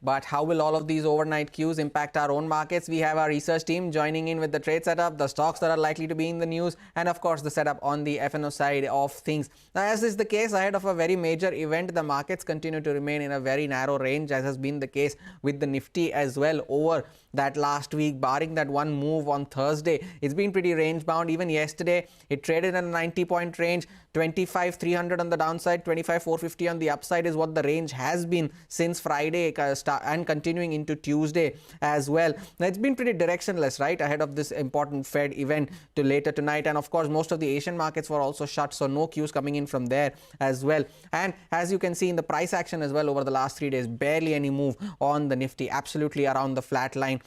But how will all of these overnight cues impact our own markets? We have our research team joining in with the trade setup, the stocks that are likely to be in the news, and of course the setup on the FNO side of things. Now, as is the case ahead of a very major event, the markets continue to remain in a very narrow range, as has been the case with the Nifty as well over that last week, barring that one move on Thursday. It's been pretty range bound. Even yesterday, it traded in a 90-point range. 25,300 on the downside, 25,450 on the upside is what the range has been since Friday and continuing into Tuesday as well. Now, it's been pretty directionless, right, ahead of this important Fed event to later tonight. And of course, most of the Asian markets were also shut, so no cues coming in from there as well. And as you can see in the price action as well over the last 3 days, barely any move on the Nifty, absolutely around the flat line,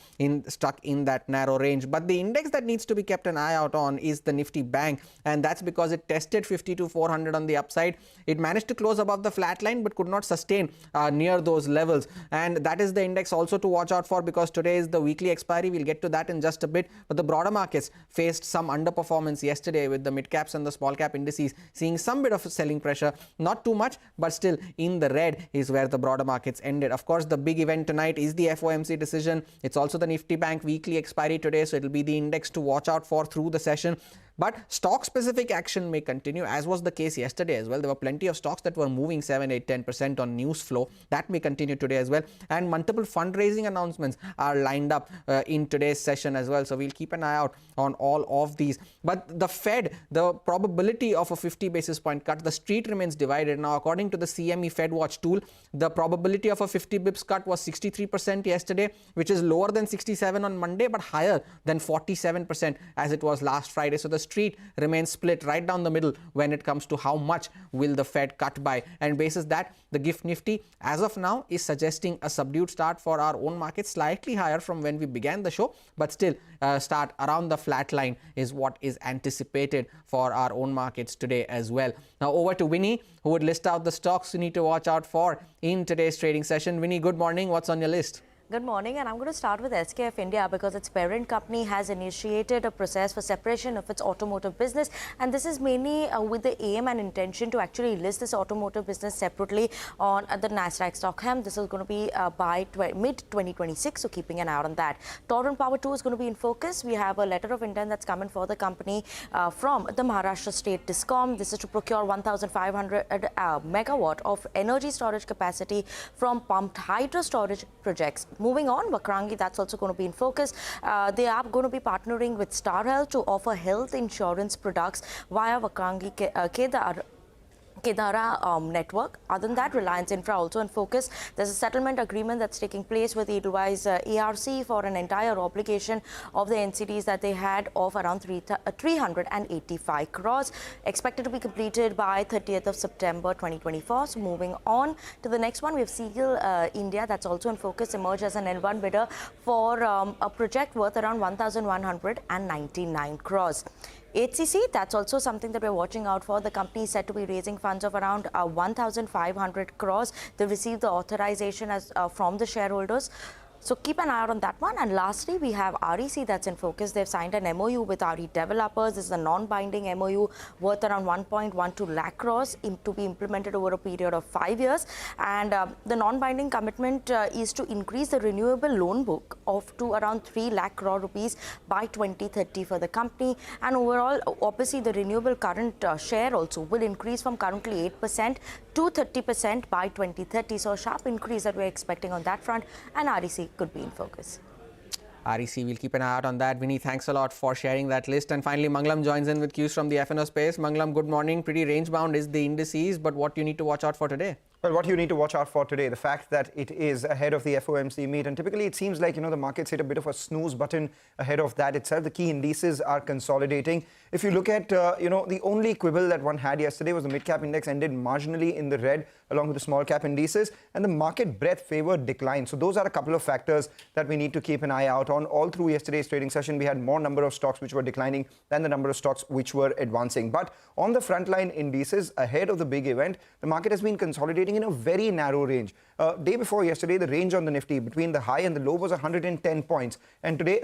stuck in that narrow range. But the index that needs to be kept an eye out on is the Nifty Bank, and that's because it tested 52,400 on the upside. It managed to close above the flat line but could not sustain near those levels, and that is the index also to watch out for, because today is the weekly expiry. We'll get to that in just a bit. But the broader markets faced some underperformance yesterday, with the mid caps and the small cap indices seeing some bit of selling pressure, not too much, but still in the red is where the broader markets ended. Of course, the big event tonight is the FOMC decision. It's also the Nifty Bank weekly expiry today, so it'll be the index to watch out for through the session. But stock-specific action may continue, as was the case yesterday as well. There were plenty of stocks that were moving 7, 8, 10% on news flow. That may continue today as well. And multiple fundraising announcements are lined up in today's session as well. So we'll keep an eye out on all of these. But the Fed, the probability of a 50 basis point cut, the street remains divided. Now, according to the CME Fed Watch tool, the probability of a 50 bips cut was 63% yesterday, which is lower than 67 on Monday, but higher than 47% as it was last Friday. So the street remains split right down the middle when it comes to how much will the Fed cut by. And basis that, the GIFT Nifty as of now is suggesting a subdued start for our own market, slightly higher from when we began the show, but still start around the flat line is what is anticipated for our own markets today as well. Now over to Winnie, who would list out the stocks you need to watch out for in today's trading session. Winnie, good morning. What's on your list? Good morning, and I'm going to start with SKF India because its parent company has initiated a process for separation of its automotive business, and this is mainly with the aim and intention to actually list this automotive business separately on the Nasdaq Stockholm. This is going to be by mid-2026, so keeping an eye out on that. Torrent Power 2 is going to be in focus. We have a letter of intent that's coming for the company from the Maharashtra State Discom. This is to procure 1,500 megawatt of energy storage capacity from pumped hydro storage projects. Moving on, Vakrangi, that's also going to be in focus. They are going to be partnering with Star Health to offer health insurance products via Vakrangi Kedara network. Other than that, Reliance Infra also in focus. There's a settlement agreement that's taking place with Edelweiss ARC for an entire obligation of the NCDs that they had of around 385 crores, expected to be completed by 30th of September 2024. So moving on to the next one, we have Siegel India, that's also in focus, emerged as an L1 bidder for a project worth around 1,199 crores. HCC, that's also something that we're watching out for. The company is said to be raising funds of around 1,500 crores. They received the authorization from the shareholders. So keep an eye out on that one. And lastly, we have REC that's in focus. They've signed an MOU with RE developers. This is a non-binding MOU worth around 1.12 lakh crores to be implemented over a period of 5 years. And the non-binding commitment is to increase the renewable loan book to around 3 lakh crore rupees by 2030 for the company. And overall, obviously, the renewable current share also will increase from currently 8% to 30% by 2030. So a sharp increase that we're expecting on that front. And REC could be in focus. REC, we'll keep an eye out on that. Vinny, thanks a lot for sharing that list. And finally, Mangalam joins in with cues from the FNO space. Mangalam, good morning. Pretty range bound is the indices, but what do you need to watch out for today? Well, what you need to watch out for today, the fact that it is ahead of the FOMC meet, and typically it seems like, the markets hit a bit of a snooze button ahead of that itself. The key indices are consolidating. If you look at, the only quibble that one had yesterday was the mid-cap index ended marginally in the red along with the small-cap indices, and the market breadth favored decline. So those are a couple of factors that we need to keep an eye out on. All through yesterday's trading session, we had more number of stocks which were declining than the number of stocks which were advancing. But on the frontline indices, ahead of the big event, the market has been consolidating working in a very narrow range. Day before yesterday, the range on the Nifty between the high and the low was 110 points. And today,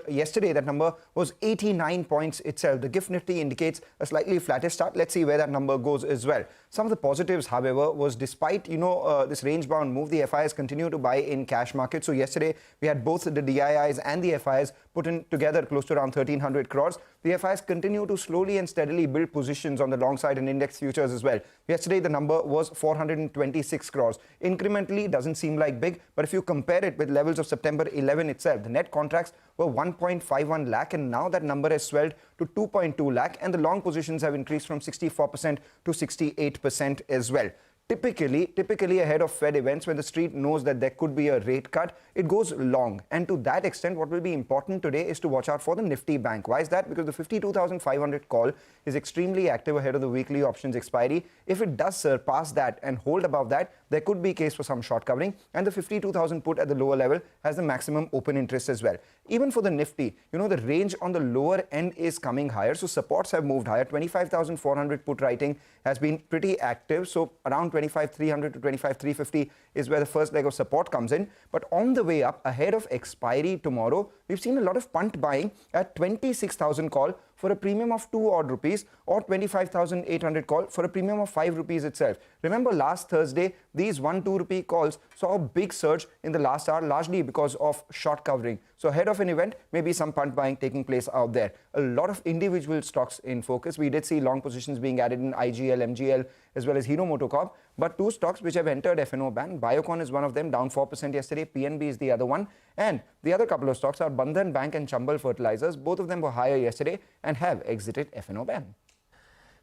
yesterday, that number was 89 points itself. The GIFT Nifty indicates a slightly flattish start. Let's see where that number goes as well. Some of the positives, however, was despite, this range-bound move, the FIs continue to buy in cash markets. So yesterday, we had both the DIIs and the FIs put in together close to around 1,300 crores. The FIs continue to slowly and steadily build positions on the long side and index futures as well. Yesterday, the number was 426 crores. Incrementally, doesn't seem like big, but if you compare it with levels of September 11 itself, the net contracts were 1.51 lakh, and now that number has swelled to 2.2 lakh, and the long positions have increased from 64% to 68% as well. Typically ahead of Fed events, when the street knows that there could be a rate cut, it goes long. And to that extent, what will be important today is to watch out for the Nifty Bank. Why is that? Because the 52,500 call is extremely active ahead of the weekly options expiry. If it does surpass that and hold above that, there could be a case for some short covering. And the 52,000 put at the lower level has the maximum open interest as well. Even for the Nifty, the range on the lower end is coming higher. So supports have moved higher. 25,400 put writing has been pretty active. So around 25,300 to 25,350 is where the first leg of support comes in. But on the way up, ahead of expiry tomorrow, we've seen a lot of punt buying at 26,000 call for a premium of 2 odd rupees, or 25,800 call for a premium of 5 rupees itself. Remember last Thursday, these 1-2 rupee calls saw a big surge in the last hour, largely because of short covering. So ahead of an event, maybe some punt buying taking place out there. A lot of individual stocks in focus. We did see long positions being added in IGL, MGL, as well as Hero MotoCorp. But two stocks which have entered F&O ban. Biocon is one of them, down 4% yesterday. PNB is the other one. And the other couple of stocks are Bandhan Bank and Chambal Fertilizers. Both of them were higher yesterday and have exited F&O ban.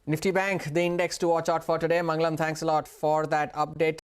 Nifty Bank, the index to watch out for today. Mangalam, thanks a lot for that update.